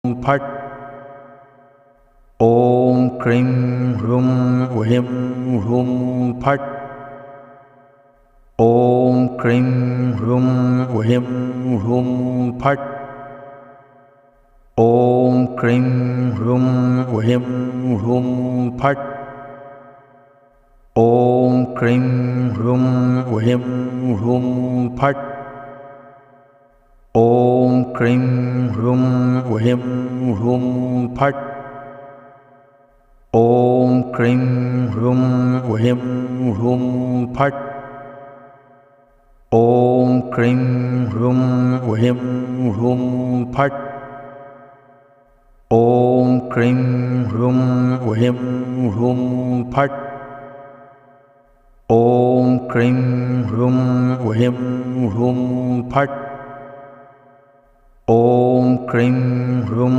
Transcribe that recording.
फट्। ॐ क्रीं ह्रूं ह्रीं ह्रूं फट्। ॐ क्रीं ह्रूं ह्रीं ह्रूं फट्। ॐ क्रीं ह्रूं ह्रीं ह्रूं फट्। ॐ क्रीं ह्रूं ह्रीं ह्रूं फट्। ॐ क्रीं ह्रूं ह्रीं ह्रूं फट्। ॐ क्रीं ह्रूं ह्रीं ह्रूं फट्। ॐ क्रीं ह्रूं ह्रीं ह्रूं फट्। ॐ क्रीं ह्रूं ह्रीं ह्रूं फट्। ॐ क्रीं ह्रूं ह्रीं ह्रूं फट्। ॐ क्रीं ह्रूं